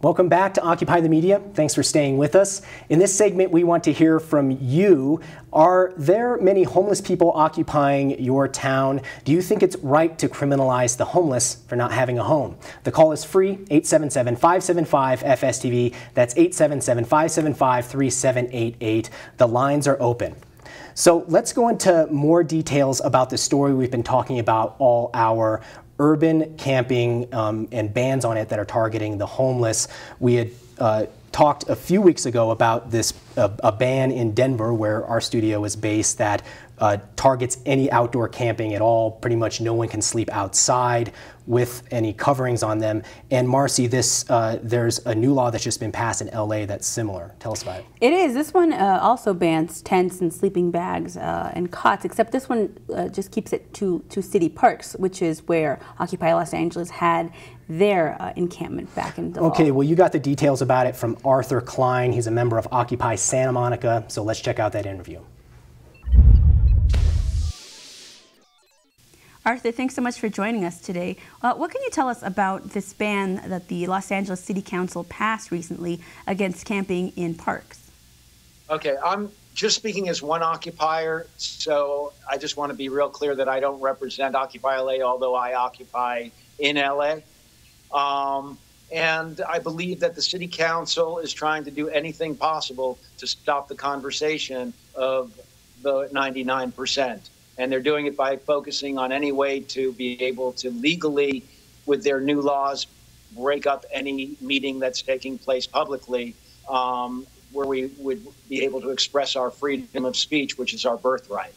Welcome back to Occupy the Media. Thanks for staying with us. In this segment, we want to hear from you. Are there many homeless people occupying your town? Do you think it's right to criminalize the homeless for not having a home? The call is free, 877-575-FSTV. That's 877-575-3788. The lines are open. So let's go into more details about the story we've been talking about all hour. Urban camping and bans on it that are targeting the homeless. We had talked a few weeks ago about this a ban in Denver, where our studio is based, that targets any outdoor camping at all. Pretty much no one can sleep outside with any coverings on them. And Marcy, there's a new law that's just been passed in LA that's similar. Tell us about it. It is. This one also bans tents and sleeping bags and cots, except this one just keeps it to city parks, which is where Occupy Los Angeles had their encampment back in the fall. Okay, well, you got the details about it from Arthur Klein. He's a member of Occupy Santa Monica, so let's check out that interview. Arthur, thanks so much for joining us today. What can you tell us about this ban that the Los Angeles City Council passed recently against camping in parks? Okay, I'm just speaking as one occupier, so I just want to be real clear that I don't represent Occupy LA, although I occupy in LA. And I believe that the City Council is trying to do anything possible to stop the conversation of the 99%. And they're doing it by focusing on any way to be able to legally, with their new laws, break up any meeting that's taking place publicly, where we would be able to express our freedom of speech, which is our birthright.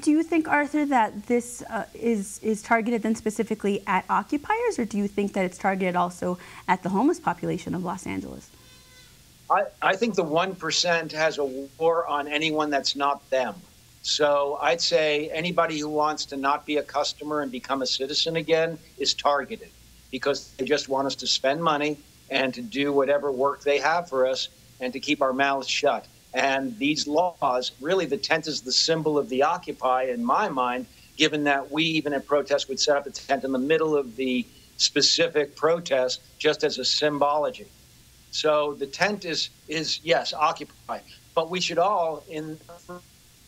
Do you think, Arthur, that this is targeted then specifically at occupiers, or do you think that it's targeted also at the homeless population of Los Angeles? I think the 1% has a war on anyone that's not them. So I'd say anybody who wants to not be a customer and become a citizen again is targeted, because they just want us to spend money and to do whatever work they have for us and to keep our mouths shut. And these laws, really the tent is the symbol of the Occupy in my mind, given that we even at protest would set up a tent in the middle of the specific protest just as a symbology. So the tent is yes, Occupy, but we should all in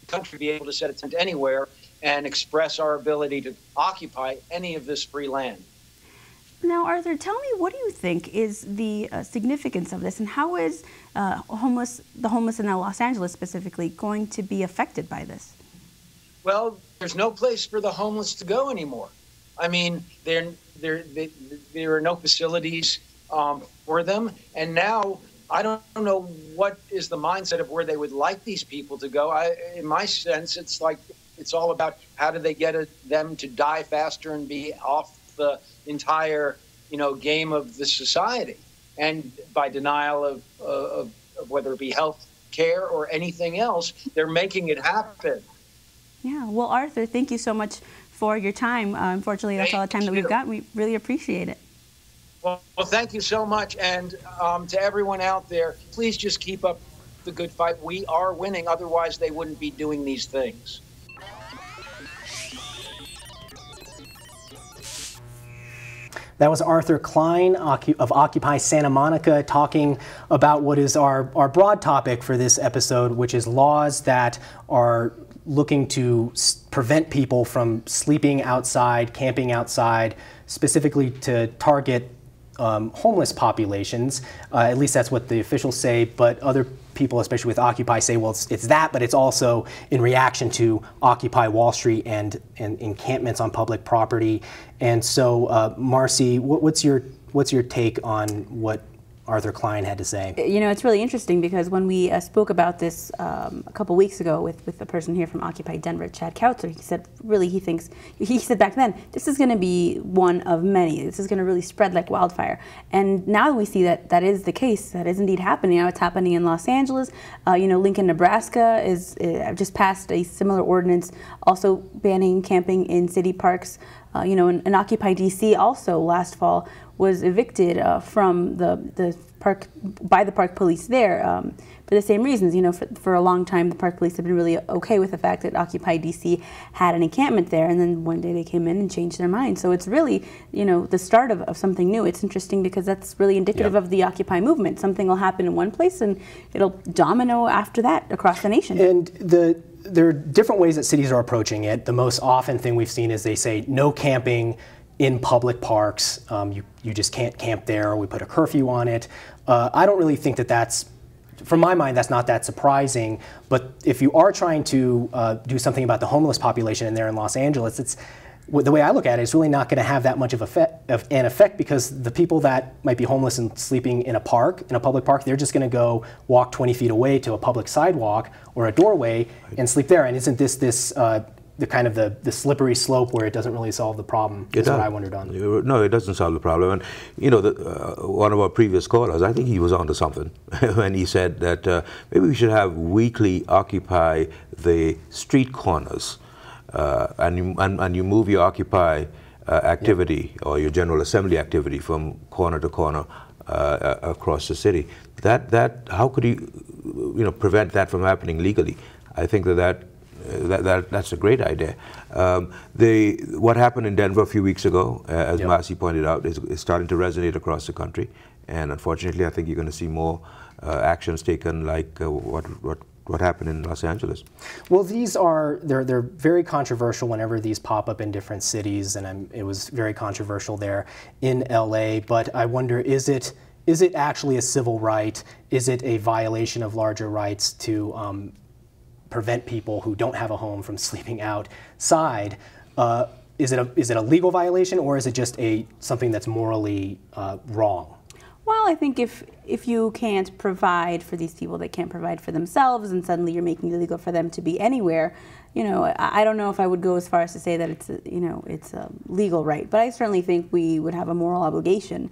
country be able to set a tent anywhere and express our ability to occupy any of this free land. Now, Arthur, tell me, what do you think is the significance of this, and how is the homeless in Los Angeles specifically going to be affected by this? Well, there's no place for the homeless to go anymore. I mean, there are no facilities for them, and now I don't know what is the mindset of where they would like these people to go. In my sense, it's like it's all about how do they get them to die faster and be off the entire, game of the society, and by denial of whether it be health care or anything else, they're making it happen. Yeah. Well, Arthur, thank you so much for your time. Unfortunately, that's all the time that we've got. We really appreciate it. Well, thank you so much. And to everyone out there, please just keep up the good fight. We are winning. Otherwise, they wouldn't be doing these things. That was Arthur Klein of Occupy Santa Monica talking about what is our broad topic for this episode, which is laws that are looking to prevent people from sleeping outside, camping outside, specifically to target homeless populations. At least that's what the officials say, but other people, especially with Occupy, say, well, it's that, but it's also in reaction to Occupy Wall Street and encampments on public property. And so, Marcy, what's your take on what Arthur Klein had to say? It's really interesting, because when we spoke about this a couple weeks ago with the person here from Occupy Denver, Chad Kautzer, he said he said back then, this is going to be one of many. This is going to really spread like wildfire. And now we see that that is the case. That is indeed happening. Now it's happening in Los Angeles. Lincoln, Nebraska is just passed a similar ordinance, also banning camping in city parks. And Occupy DC also last fall was evicted from the park by the park police there for the same reasons. For a long time, the park police have been really okay with the fact that Occupy DC had an encampment there, and then one day they came in and changed their mind. So it's really, the start of something new. It's interesting because that's really indicative of the Occupy movement. Something will happen in one place, and it'll domino after that across the nation. And there are different ways that cities are approaching it. The most often thing we've seen is they say no camping in public parks. You just can't camp there. We put a curfew on it. I don't really think that's, from my mind, that's not that surprising. But if you are trying to do something about the homeless population in there in Los Angeles, the way I look at it, it's really not going to have that much of an effect, because the people that might be homeless and sleeping in a public park, they're just going to go walk 20 feet away to a public sidewalk or a doorway and sleep there. And isn't this the kind of the slippery slope where it doesn't really solve the problem? That's what I wondered on. No, it doesn't solve the problem. And one of our previous callers, I think he was onto something when he said that maybe we should have weekly Occupy the street corners. And you move your Occupy activity or your General Assembly activity from corner to corner across the city. How could you prevent that from happening legally? I think that's a great idea. What happened in Denver a few weeks ago, as Marcy pointed out, is starting to resonate across the country, and unfortunately, I think you're going to see more actions taken like what happened in Los Angeles. Well, they're very controversial whenever these pop up in different cities, and it was very controversial there in LA. But I wonder, is it actually a civil right? Is it a violation of larger rights to prevent people who don't have a home from sleeping outside? Is it a legal violation, or is it just something that's morally wrong? Well, I think if you can't provide for these people that can't provide for themselves, and suddenly you're making it illegal for them to be anywhere, I don't know if I would go as far as to say that it's a legal right, but I certainly think we would have a moral obligation.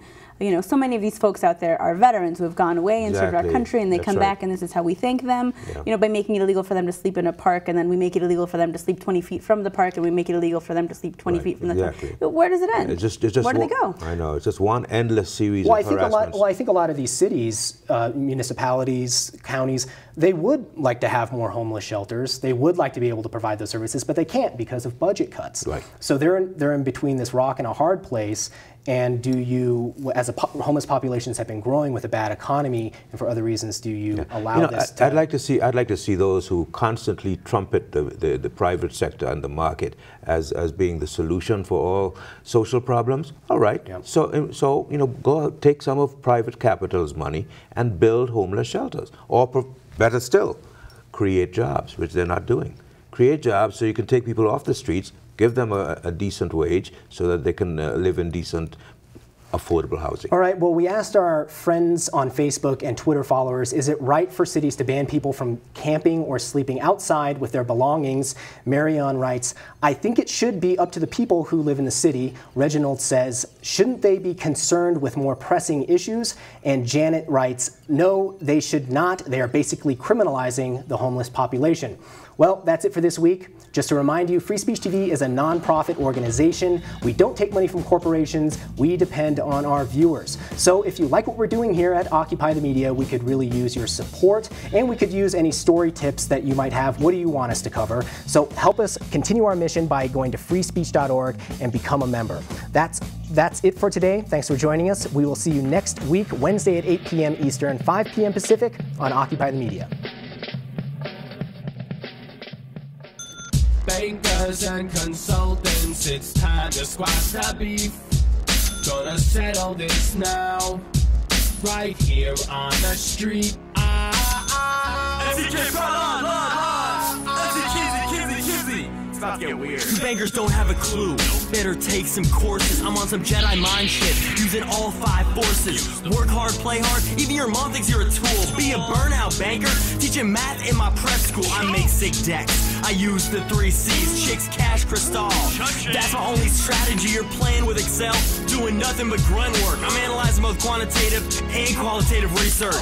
So many of these folks out there are veterans who have gone away and served our country, and they come back, and this is how we thank them. By making it illegal for them to sleep in a park, and then we make it illegal for them to sleep 20 feet from the park, and we make it illegal for them to sleep 20 feet from the park. Where does it end? Where do they go? I know, it's just one endless series of harassments. I think a lot of these cities, municipalities, counties, they would like to have more homeless shelters. They would like to be able to provide those services, but they can't because of budget cuts. Right. So they're in between this rock and a hard place. And as homeless populations have been growing with a bad economy, and for other reasons, do you allow this to? I'd like to see those who constantly trumpet the private sector and the market as being the solution for all social problems. All right. Yeah. So go take some of private capital's money and build homeless shelters, or better still, create jobs, which they're not doing. Create jobs so you can take people off the streets, give them a decent wage so that they can live in decent, affordable housing. All right, well, we asked our friends on Facebook and Twitter followers, is it right for cities to ban people from camping or sleeping outside with their belongings? Marion writes, I think it should be up to the people who live in the city. Reginald says, shouldn't they be concerned with more pressing issues? And Janet writes, no, they should not. They are basically criminalizing the homeless population. Well, that's it for this week. Just to remind you, Free Speech TV is a nonprofit organization. We don't take money from corporations. We depend on our viewers. So if you like what we're doing here at Occupy the Media, we could really use your support, and we could use any story tips that you might have. What do you want us to cover? So help us continue our mission by going to freespeech.org and become a member. That's it for today. Thanks for joining us. We will see you next week, Wednesday at 8 p.m. Eastern, 5 p.m. Pacific on Occupy the Media. Bankers and consultants, it's time to squash the beef. Gonna settle this now, right here on the street. Stop getting weird. You bankers don't have a clue. Better take some courses. I'm on some Jedi mind shit, using all 5 forces. Work hard, play hard. Even your mom thinks you're a tool. Be a burnout banker. Teaching math in my prep school. I make sick decks. I use the 3 C's. Chicks, cash, crystal. That's my only strategy. You're playing with Excel, doing nothing but grunt work. I'm analyzing both quantitative and qualitative research.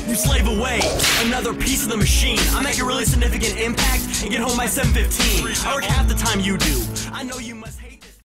You slave away, another piece of the machine. I make a really significant impact and get home by 7:15. I work half the time you do. I know you must